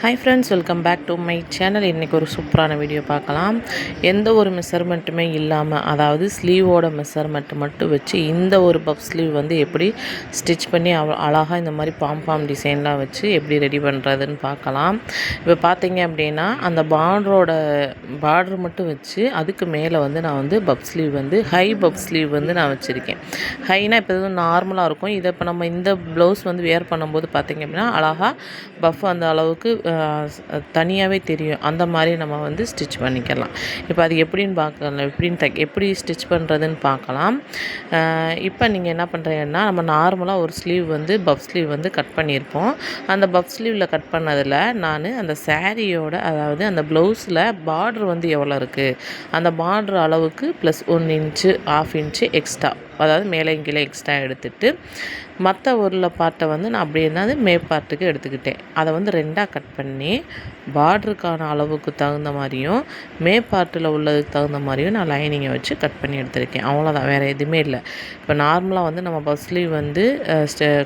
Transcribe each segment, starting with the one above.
Hi friends, welcome back to my channel. இன்றைக்கி ஒரு சூப்பரான வீடியோ பார்க்கலாம். எந்த ஒரு மெஷர்மெண்ட்டுமே இல்லாமல், அதாவது ஸ்லீவோட மெஷர்மெண்ட்டு மட்டும் வச்சு இந்த ஒரு பஃப் ஸ்லீவ் வந்து எப்படி ஸ்டிச் பண்ணி அழகாக இந்த மாதிரி பாம் டிசைன்லாம் வச்சு எப்படி ரெடி பண்ணுறதுன்னு பார்க்கலாம். இப்போ பார்த்தீங்க அப்படின்னா அந்த பார்டர் மட்டும் வச்சு அதுக்கு மேலே வந்து நான் வந்து பஃப் ஸ்லீவ் வந்து ஹை பஃப் ஸ்லீவ் வந்து நான் வச்சுருக்கேன். ஹைனா இப்போ எதுவும் நார்மலாக இருக்கும். இதை இப்போ நம்ம இந்த ப்ளவுஸ் வந்து வேர் பண்ணும்போது பார்த்திங்க அப்படின்னா அழகாக பஃப் அந்த அளவுக்கு தனியாகவே தெரியும். அந்த மாதிரி நம்ம வந்து ஸ்டிச் பண்ணிக்கலாம். இப்போ அது எப்படின்னு பார்க்கலாம், எப்படி ஸ்டிச் பண்ணுறதுன்னு பார்க்கலாம். இப்போ நீங்கள் என்ன பண்ணுறீங்கன்னா, நம்ம நார்மலாக ஒரு ஸ்லீவ் வந்து பஃப் ஸ்லீவ் வந்து கட் பண்ணியிருப்போம். அந்த பஃப் ஸ்லீவில் கட் பண்ணதில் நான் அந்த சாரியோட, அதாவது அந்த ப்ளவுஸில் பார்டர் வந்து எவ்வளோ இருக்குது, அந்த பார்டர் அளவுக்கு ப்ளஸ் 1 இன்ச்சு 1/2 இன்ச்சு எக்ஸ்ட்ரா, அதாவது மேலே கீழே எக்ஸ்ட்ரா எடுத்துகிட்டு மற்ற ஒரு பார்ட்டை வந்து நான் அப்படியே மேற்பார்ட்டுக்கு எடுத்துக்கிட்டேன். அதை வந்து 2ஆக கட் பண்ணி பார்டருக்கான அளவுக்கு தகுந்த மாதிரியும் மேற்பார்ட்டில் உள்ளதுக்கு தகுந்த மாதிரியும் நான் லைனிங்கை வச்சு கட் பண்ணி எடுத்துருக்கேன். அவ்வளோதான், வேறு எதுவுமே இல்லை. இப்போ நார்மலாக வந்து நம்ம பஃப் ஸ்லீவ் வந்து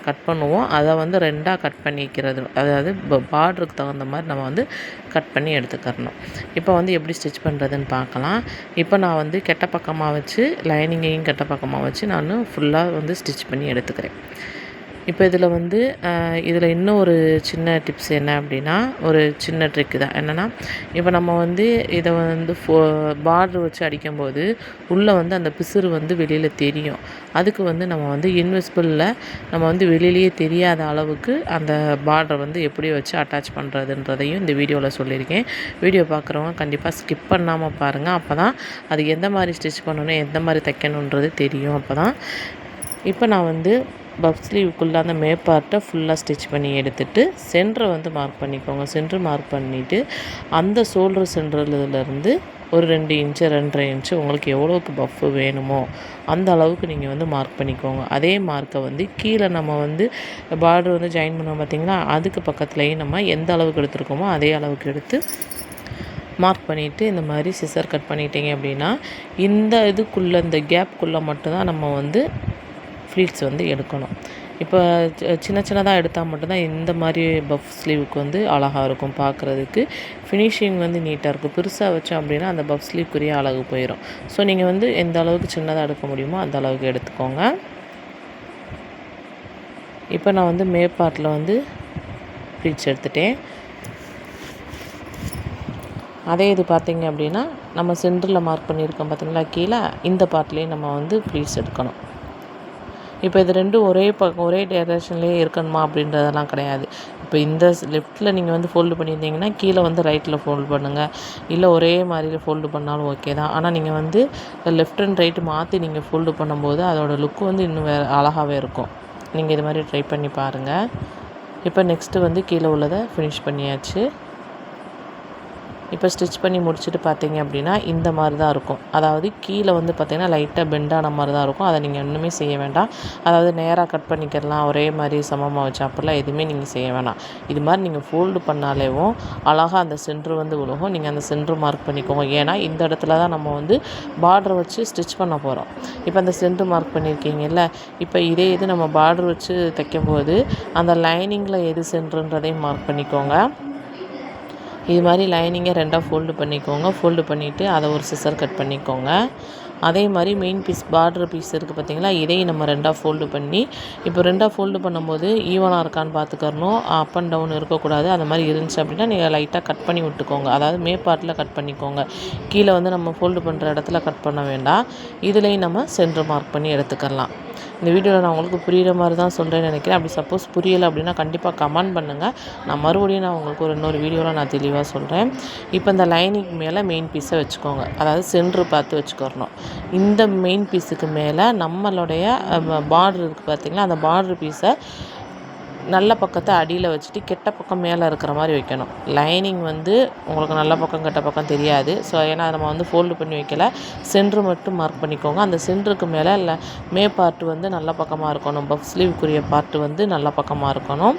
கட் பண்ணுவோம். அதை வந்து 2ஆக கட் பண்ணிக்கிறது, அதாவது பார்டருக்கு தகுந்த மாதிரி நம்ம வந்து கட் பண்ணி எடுத்துக்கிறணும். இப்போ வந்து எப்படி ஸ்டிச் பண்ணுறதுன்னு பார்க்கலாம். இப்போ நான் வந்து கெட்ட பக்கமாக வச்சு லைனிங்கையும் கெட்ட பக்கமாக வச்சு நான் ஃபுல்லாக வந்து ஸ்டிச் பண்ணி எடுத்துக்கிறேன். இப்போ இதில் இன்னும் ஒரு சின்ன டிப்ஸ் என்ன அப்படின்னா, ஒரு சின்ன ட்ரிக்கு தான். என்னென்னா, இப்போ நம்ம வந்து இதை வந்து பார்டர் வச்சு அடிக்கும்போது உள்ளே வந்து அந்த பிசுறு வந்து வெளியில் தெரியும். அதுக்கு வந்து நம்ம வந்து இன்விசிபிளில் நம்ம வந்து வெளியிலேயே தெரியாத அளவுக்கு அந்த பார்டரை வந்து எப்படி வச்சு அட்டாச் பண்ணுறதுன்றதையும் இந்த வீடியோவில் சொல்லியிருக்கேன். வீடியோ பார்க்குறவங்க கண்டிப்பாக ஸ்கிப் பண்ணாமல் பாருங்கள். அப்போ தான் அது எந்த மாதிரி ஸ்டிச் பண்ணணும், எந்த மாதிரி தைக்கணுன்றது தெரியும். அப்போ தான் இப்போ நான் வந்து பஃப் ஸ்லீவுக்குள்ளே அந்த மேற்பார்ட்டை ஃபுல்லாக ஸ்டிச் பண்ணி எடுத்துகிட்டு சென்டரை வந்து மார்க் பண்ணிக்கோங்க. சென்டர் மார்க் பண்ணிவிட்டு அந்த ஷோல்டர் சென்டர்லேருந்து ஒரு 2 இன்ச்சு 2.5 இன்ச்சு உங்களுக்கு எவ்வளோக்கு பஃப்பு வேணுமோ அந்த அளவுக்கு நீங்கள் வந்து மார்க் பண்ணிக்கோங்க. அதே மார்க்கை வந்து கீழே நம்ம வந்து பார்டர் வந்து ஜாயின் பண்ணோம் பார்த்திங்களா, அதுக்கு பக்கத்துலேயும் நம்ம எந்த அளவுக்கு எடுத்துருக்கோமோ அதே அளவுக்கு எடுத்து மார்க் பண்ணிவிட்டு இந்த மாதிரி சிசர் கட் பண்ணிட்டீங்க அப்படின்னா இந்த இதுக்குள்ளே, இந்த கேப்புக்குள்ளே மட்டும்தான் நம்ம வந்து ஃப்ளீட்ஸ் வந்து எடுக்கணும். இப்போ சின்னதாக எடுத்தால் மட்டும்தான் இந்த மாதிரி பஃப் ஸ்லீவுக்கு வந்து அழகாக இருக்கும் பார்க்குறதுக்கு. ஃபினிஷிங் வந்து நீட்டாக இருக்கும். பெருசாக வச்சோம் அப்படின்னா அந்த பஃப் ஸ்லீவுக்குரிய அழகு போயிடும். ஸோ நீங்கள் வந்து எந்த அளவுக்கு சின்னதாக எடுக்க முடியுமோ அந்த அளவுக்கு எடுத்துக்கோங்க. இப்போ நான் வந்து மேற்பார்ட்டில் வந்து ஃப்ளீட்ஸ் எடுத்துட்டேன். அதே இது பார்த்திங்க அப்படின்னா நம்ம சென்டரில் மார்க் பண்ணியிருக்கோம் பார்த்திங்களா, கீழே இந்த பார்ட்லேயும் நம்ம வந்து ஃப்ளீட்ஸ் எடுக்கணும். இப்போ இது ரெண்டும் ஒரே டைரெக்ஷன்லேயே இருக்கணுமா அப்படின்றதெல்லாம் கிடையாது. இப்போ இந்த லெஃப்ட்டில் நீங்கள் வந்து ஃபோல்டு பண்ணியிருந்தீங்கன்னா கீழே வந்து ரைட்டில் ஃபோல்டு பண்ணுங்கள். இல்லை ஒரே மாதிரி ஃபோல்டு பண்ணாலும் ஓகே தான். ஆனால் நீங்கள் வந்து லெஃப்ட் அண்ட் ரைட்டு மாற்றி நீங்கள் ஃபோல்டு பண்ணும்போது அதோடய லுக்கு வந்து இன்னும் வேறு அழகாகவே இருக்கும். நீங்கள் இது மாதிரி ட்ரை பண்ணி பாருங்கள். இப்போ நெக்ஸ்ட்டு வந்து கீழே உள்ளதை ஃபினிஷ் பண்ணியாச்சு. இப்போ ஸ்டிச் பண்ணி முடிச்சுட்டு பார்த்தீங்க அப்படின்னா இந்த மாதிரி தான் இருக்கும். அதாவது கீழே வந்து பார்த்திங்கன்னா லைட்டாக பெண்டான மாதிரி தான் இருக்கும். அதை நீங்கள் ஒன்றுமே செய்ய வேண்டாம். அதாவது நேராக கட் பண்ணிக்கிறலாம், ஒரே மாதிரி சமமாக வச்சு அப்படிலாம் எதுவுமே நீங்கள் செய்ய வேணாம். இது மாதிரி நீங்கள் ஃபோல்டு பண்ணாலேவும் அழகாக அந்த சென்ட்ரு வந்து விழுகும். நீங்கள் அந்த சென்ட்ரு மார்க் பண்ணிக்கோங்க. ஏன்னா இந்த இடத்துல தான் நம்ம வந்து பார்டர் வச்சு ஸ்டிச் பண்ண போகிறோம். இப்போ அந்த சென்ட்ரு மார்க் பண்ணியிருக்கீங்கல்ல, இப்போ இதே இது நம்ம பார்டர் வச்சு தைக்கும்போது அந்த லைனிங்கில் எது சென்ட்ருன்றதையும் மார்க் பண்ணிக்கோங்க. இது மாதிரி லைனிங்கை 2ஆக ஃபோல்டு பண்ணிக்கோங்க. ஃபோல்டு பண்ணிவிட்டு அதை ஒரு சிசர் கட் பண்ணிக்கோங்க. அதே மாதிரி மெயின் பீஸ் பார்டர் பீஸ் இருக்குது பார்த்திங்களா, இதையும் நம்ம 2ஆக ஃபோல்டு பண்ணி, இப்போ 2ஆக ஃபோல்டு பண்ணும்போது ஈவனாக இருக்கான்னு பார்த்துக்கறணும். அப் அண்ட் டவுன் இருக்கக்கூடாது. அந்த மாதிரி இருந்துச்சு அப்படின்னா நீங்கள் லைட்டாக கட் பண்ணி விட்டுக்கோங்க. அதாவது மேற்பார்ட்டில் கட் பண்ணிக்கோங்க. கீழே வந்து நம்ம ஃபோல்டு பண்ணுற இடத்துல கட் பண்ண வேண்டாம். இதுலேயும் நம்ம சென்டர் மார்க் பண்ணி எடுத்துக்கலாம். இந்த வீடியோவில் நான் உங்களுக்கு புரிகிற மாதிரி தான் சொல்கிறேன்னு நினைக்கிறேன். அப்படி சப்போஸ் புரியலை அப்படின்னா கண்டிப்பாக கமெண்ட் பண்ணுங்கள். நான் மறுபடியும் உங்களுக்கு இன்னொரு வீடியோவில் நான் தெளிவாக சொல்கிறேன். இப்போ இந்த லைனிங் மேலே மெயின் பீஸை வச்சுக்கோங்க. அதாவது சென்ட்ரு பார்த்து வச்சுக்கிறணும். இந்த மெயின் பீஸுக்கு மேலே நம்மளுடைய பார்டர் இருக்குது பார்த்திங்களா, அந்த பார்டர் பீஸை நல்ல பக்கத்தை அடியில் வச்சுட்டு கெட்ட பக்கம் மேலே இருக்கிற மாதிரி வைக்கணும். லைனிங் வந்து உங்களுக்கு நல்ல பக்கம் கெட்ட பக்கம் தெரியாது. ஸோ ஏன்னா நம்ம வந்து ஃபோல்டு பண்ணி வைக்கல, சென்ட்ரு மட்டும் மார்க் பண்ணிக்கோங்க. அந்த சென்ட்ருக்கு மேலே பார்ட்டு வந்து நல்ல பக்கமாக இருக்கணும். பஃப் ஸ்லீவுக்குரிய பார்ட்டு வந்து நல்ல பக்கமாக இருக்கணும்.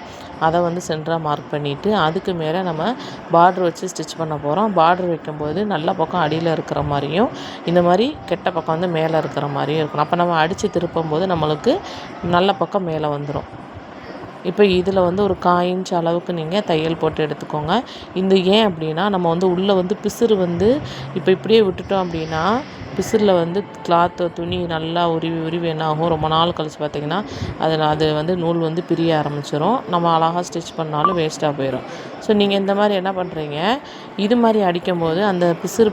அதை வந்து சென்டராக மார்க் பண்ணிவிட்டு அதுக்கு மேலே நம்ம பார்டர் வச்சு ஸ்டிச் பண்ண போகிறோம். பார்டர் வைக்கும்போது நல்ல பக்கம் அடியில் இருக்கிற மாதிரியும் இந்த மாதிரி கெட்ட பக்கம் வந்து மேலே இருக்கிற மாதிரியும் இருக்கணும். அப்போ நம்ம அடித்து திருப்பும்போது நம்மளுக்கு நல்ல பக்கம் மேலே வந்துடும். இப்போ இதில் வந்து ஒரு 1/4 இன்ச் அளவுக்கு நீங்கள் தையல் போட்டு எடுத்துக்கோங்க. இது ஏன் அப்படின்னா, நம்ம வந்து உள்ளே வந்து பிசுறு வந்து இப்போ இப்படியே விட்டுட்டோம் அப்படின்னா, பிசுறில் வந்து துணி நல்லா உருவி என்ன ஆகும், ரொம்ப நாள் கழிச்சு பார்த்திங்கன்னா அது வந்து நூல் வந்து பிரிய ஆரம்பிச்சிடும். நம்ம அழகாக ஸ்டிச் பண்ணாலும் வேஸ்ட்டாக போயிடும். ஸோ நீங்கள் இந்த மாதிரி என்ன பண்ணுறீங்க, இது மாதிரி அடிக்கும்போது அந்த பிசுறு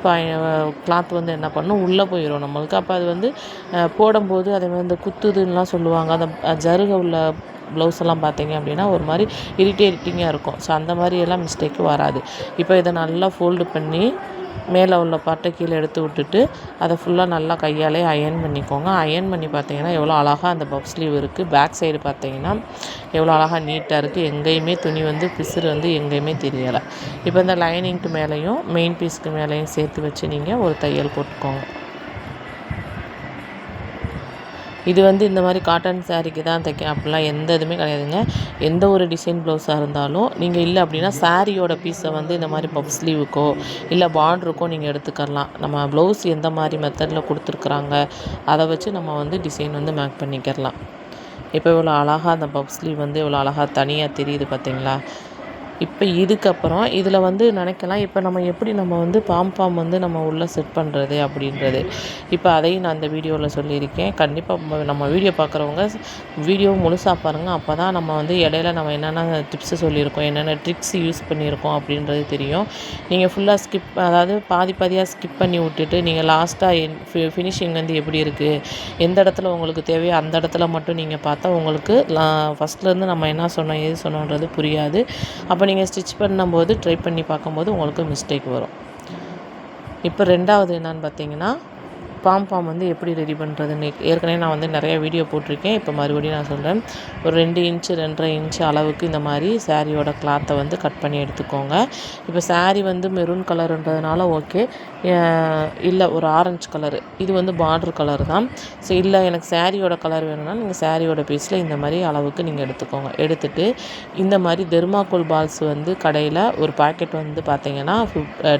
கிளாத் வந்து என்ன பண்ணும், உள்ளே போயிடும் நம்மளுக்கு. அப்போ அது வந்து போடும்போது அதே மாதிரி இந்த குத்துதுன்னெலாம் சொல்லுவாங்க. அந்த ஜருகை உள்ள ப்ளவுஸ் எல்லாம் பார்த்தீங்க அப்படின்னா ஒரு மாதிரி இரிட்டேட்டிங்காக இருக்கும். ஸோ அந்த மாதிரியெல்லாம் மிஸ்டேக்கு வராது. இப்போ இதை நல்லா ஃபோல்டு பண்ணி மேலே உள்ள பாட்டை கீழே எடுத்து விட்டுட்டு அதை ஃபுல்லாக நல்லா கையாலே அயர்ன் பண்ணிக்கோங்க. அயர்ன் பண்ணி பார்த்தீங்கன்னா எவ்வளோ அழகாக அந்த பஃப் ஸ்லீவ் இருக்குது. பேக் சைடு பார்த்தீங்கன்னா எவ்வளோ அழகாக நீட்டாக இருக்குது. எங்கேயுமே துணி வந்து பிசுறு வந்து எங்கேயுமே தெரியலை. இப்போ இந்த லைனிங்க்கு மேலேயும் மெயின் பீஸ்க்கு மேலேயும் சேர்த்து வச்சு நீங்கள் ஒரு தையல் போட்டுக்கோங்க. இது வந்து இந்த மாதிரி காட்டன் சாரீக்கு தான் தைக்க அப்படிலாம் எந்த இதுவுமே கிடையாதுங்க. எந்த ஒரு டிசைன் ப்ளவுஸாக இருந்தாலும் நீங்கள் இல்லை அப்படின்னா சாரியோட பீஸை வந்து இந்த மாதிரி பஃப் ஸ்லீவுக்கோ இல்லை பார்டருக்கோ நீங்கள் எடுத்துக்கலாம். நம்ம ப்ளவுஸ் எந்த மாதிரி மெத்தடில் கொடுத்துருக்குறாங்க அதை வச்சு நம்ம வந்து டிசைன் வந்து மேக் பண்ணிக்கிறலாம். இப்போ இவ்வளோ அழகாக அந்த பஃப் ஸ்லீவ் வந்து இவ்வளோ அழகாக தனியாக தெரியுது பார்த்தீங்களா? இப்போ இதுக்கப்புறம் இதில் வந்து நினைக்கலாம், இப்போ நம்ம எப்படி நம்ம வந்து பாம் வந்து நம்ம உள்ளே செட் பண்ணுறது அப்படின்றது. இப்போ அதையும் நான் இந்த வீடியோவில் சொல்லியிருக்கேன். கண்டிப்பாக நம்ம வீடியோ பார்க்குறவங்க வீடியோ முழுசாக பாருங்கள். அப்போ தான் நம்ம வந்து இடையில நம்ம என்னென்ன டிப்ஸு சொல்லியிருக்கோம், என்னென்ன ட்ரிக்ஸ் யூஸ் பண்ணியிருக்கோம் அப்படின்றது தெரியும். நீங்கள் ஃபுல்லாக அதாவது பாதியாக ஸ்கிப் பண்ணி விட்டுட்டு நீங்கள் லாஸ்ட்டாக ஃபினிஷிங் வந்து எப்படி இருக்குது, எந்த இடத்துல உங்களுக்கு தேவையோ அந்த இடத்துல மட்டும் நீங்கள் பார்த்தா உங்களுக்கு ஃபஸ்ட்லேருந்து நம்ம என்ன சொன்னோம் ஏது சொன்னோன்றது புரியாது. அப்போ நீங்கள் ஸ்டிச் பண்ணும்போது ட்ரை பண்ணி பார்க்கும்போது உங்களுக்கு மிஸ்டேக் வரும். இப்போ 2வது என்னன்னு பார்த்தீங்கன்னா, பாம் வந்து எப்படி ரெடி பண்ணுறதுன்னு ஏற்கனவே நான் வந்து நிறைய வீடியோ போட்டிருக்கேன். இப்போ மறுபடியும் நான் சொல்கிறேன். ஒரு 2 இன்ச்சு 2.5 இன்ச்சு அளவுக்கு இந்த மாதிரி சாரியோட கிளாத்தை வந்து கட் பண்ணி எடுத்துக்கோங்க. இப்போ சாரி வந்து மெரூன் கலருன்றதுனால ஓகே, இல்லை ஒரு ஆரஞ்சு கலரு, இது வந்து பார்டர் கலர் தான். ஸோ இல்லை எனக்கு சாரியோட கலர் வேணும்னா நீங்கள் சாரியோட பீஸில் இந்த மாதிரி அளவுக்கு நீங்கள் எடுத்துக்கோங்க. எடுத்துகிட்டு இந்த மாதிரி தெர்மாக்கோல் பால்ஸ் வந்து கடையில் ஒரு பாக்கெட் வந்து பார்த்தீங்கன்னா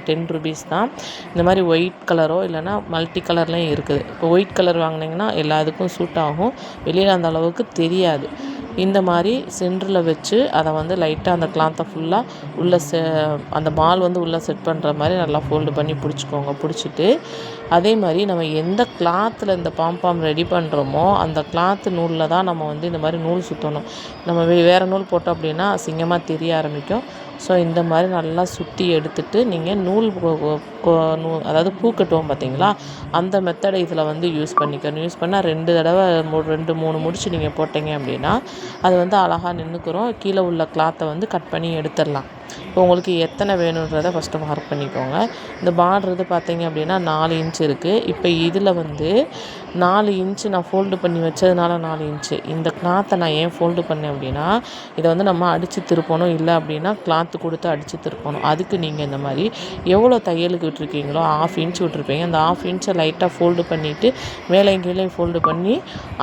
10 ருபீஸ் தான். இந்த மாதிரி ஒயிட் கலரோ இல்லைனா மல்டி கலர்லேயும் இருக்குது. இப்போ ஒயிட் கலர் வாங்கினீங்கன்னா எல்லா இதுக்கும் சூட் ஆகும். வெளியில் அந்த அளவுக்கு தெரியாது. இந்த மாதிரி சென்டரில் வச்சு அதை வந்து லைட்டாக அந்த கிளாத்தை ஃபுல்லாக உள்ளே அந்த பால் வந்து உள்ளே செட் பண்ணுற மாதிரி நல்லா ஃபோல்டு பண்ணி பிடிச்சிக்கோங்க. பிடிச்சிட்டு அதே மாதிரி நம்ம எந்த கிளாத்தில் இந்த பாம் ரெடி பண்ணுறோமோ அந்த கிளாத்து நூலில் தான் நம்ம வந்து இந்த மாதிரி நூல் சுற்றணும். நம்ம வேறு நூல் போட்டோம் அப்படின்னா அசிங்கமாக தெரிய ஆரம்பிக்கும். ஸோ இந்த மாதிரி நல்லா சுற்றி எடுத்துகிட்டு நீங்கள் நூல் அதாவது பூ கட்டுவோம் பார்த்தீங்களா, அந்த மெத்தடை இதில் வந்து யூஸ் பண்ணிக்கணும். யூஸ் பண்ணால் 2 தடவை 2, 3 முடிச்சு நீங்கள் போட்டிங்க அப்படின்னா அது வந்து அழகாக நின்றுக்கிறோம். கீழே உள்ள கிளாத்தை வந்து கட் பண்ணி எடுத்துடலாம். இப்போ உங்களுக்கு எத்தனை வேணுன்றதை ஃபஸ்ட்டு மார்க் பண்ணிக்கோங்க. இந்த பார்டர் இது பார்த்தீங்க அப்படின்னா 4 இன்ச் இருக்குது. இப்போ இதில் வந்து 4 இன்ச்சு நான் ஃபோல்டு பண்ணி வச்சதுனால 4 இன்ச்சு. இந்த கிளாத்தை நான் ஏன் ஃபோல்டு பண்ணேன் அப்படின்னா, இதை வந்து நம்ம அடித்து திருப்பணும். இல்லை அப்படின்னா கிளாத்து கொடுத்து அடித்து திருப்பணும். அதுக்கு நீங்கள் இந்த மாதிரி எவ்வளோ தையலுக்கு விட்டுருக்கீங்களோ 1/2 இன்ச் விட்டுருப்பீங்க. அந்த 1/2 இன்ச்சை லைட்டாக ஃபோல்டு பண்ணிவிட்டு மேலே கீழே ஃபோல்டு பண்ணி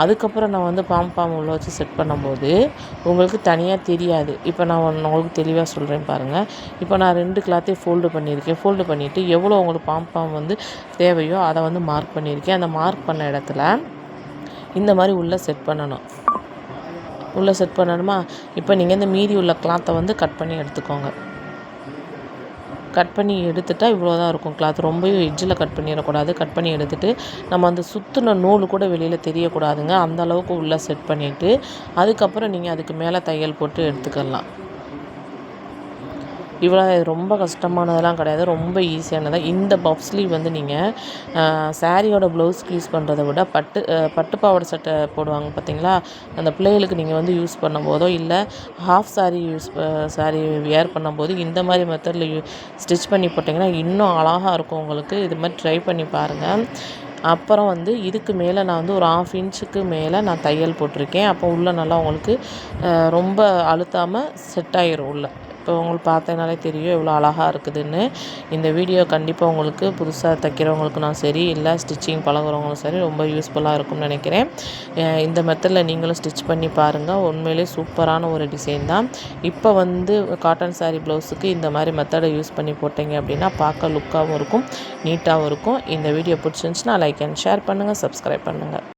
அதுக்கப்புறம் நான் வந்து பாம் உள்ள வச்சு செட் பண்ணும்போது உங்களுக்கு தனியாக தெரியாது. இப்போ நான் உங்களுக்கு தெளிவாக சொல்கிறேன் பாருங்கள். இப்போ நான் 2 கிளாத்தையும் ஃபோல்டு பண்ணியிருக்கேன். ஃபோல்டு பண்ணிவிட்டு எவ்வளோ உங்களுக்கு பாம் வந்து தேவையோ அதை வந்து மார்க் பண்ணியிருக்கேன். அந்த மார்க் பண்ண இடத்துல இந்த மாதிரி உள்ளே செட் பண்ணணும். உள்ளே செட் பண்ணணுமா? இப்போ நீங்கள் இந்த மீதி உள்ள கிளாத்தை வந்து கட் பண்ணி எடுத்துக்கோங்க. கட் பண்ணி எடுத்துட்டா இவ்வளோ தான் இருக்கும் கிளாத். ரொம்பவும் எட்ஜில் கட் பண்ணிடக்கூடாது. கட் பண்ணி எடுத்துகிட்டு நம்ம அந்த சுற்றின நூல் கூட வெளியில் தெரியக்கூடாதுங்க. அந்த அளவுக்கு உள்ளே செட் பண்ணிவிட்டு அதுக்கப்புறம் நீங்கள் அதுக்கு மேலே தையல் போட்டு எடுத்துக்கலாம். இவ்வளோ ரொம்ப கஷ்டமானதெல்லாம் கிடையாது. ரொம்ப ஈஸியானது. இந்த பஃப் ஸ்லீவ் வந்து நீங்கள் சாரியோட ப்ளவுஸ்க்கு யூஸ் பண்ணுறத விட பட்டு பாவாடை சட்டை போடுவாங்க பார்த்தீங்களா, அந்த பிள்ளைகளுக்கு நீங்கள் வந்து யூஸ் பண்ணும்போதோ இல்லை ஹாஃப் சாரி வியர் பண்ணும்போது இந்த மாதிரி மெத்தடில் ஸ்டிச் பண்ணி போட்டிங்கன்னா இன்னும் அழகாக இருக்கும் உங்களுக்கு. இது மாதிரி ட்ரை பண்ணி பாருங்கள். அப்புறம் வந்து இதுக்கு மேலே நான் வந்து ஒரு 1/2 இன்ச்சுக்கு மேலே நான் தையல் போட்டிருக்கேன். அப்போ உள்ளே நல்லா உங்களுக்கு ரொம்ப அழுத்தாமல் செட் ஆகிரும் உள்ளே. இப்போ உங்களுக்கு பார்த்தனாலே தெரியும் எவ்வளோ அழகாக இருக்குதுன்னு. இந்த வீடியோ கண்டிப்பாக உங்களுக்கு புதுசாக தைக்கிறவங்களுக்குனா சரி இல்லை ஸ்டிச்சிங் பழகுறவங்களும் சரி ரொம்ப யூஸ்ஃபுல்லாக இருக்கும்னு நினைக்கிறேன். இந்த மெத்தடில் நீங்களும் ஸ்டிச் பண்ணி பாருங்கள். உண்மையிலே சூப்பரான ஒரு டிசைன் தான். இப்போ வந்து காட்டன் சாரீ ப்ளவுஸுக்கு இந்த மாதிரி மெத்தடை யூஸ் பண்ணி போட்டிங்க அப்படின்னா பார்க்க லுக்காகவும் இருக்கும், நீட்டாகவும் இருக்கும். இந்த வீடியோ பிடிச்சிருந்துச்சுன்னா லைக் அண்ட் ஷேர் பண்ணுங்கள், சப்ஸ்கிரைப் பண்ணுங்கள்.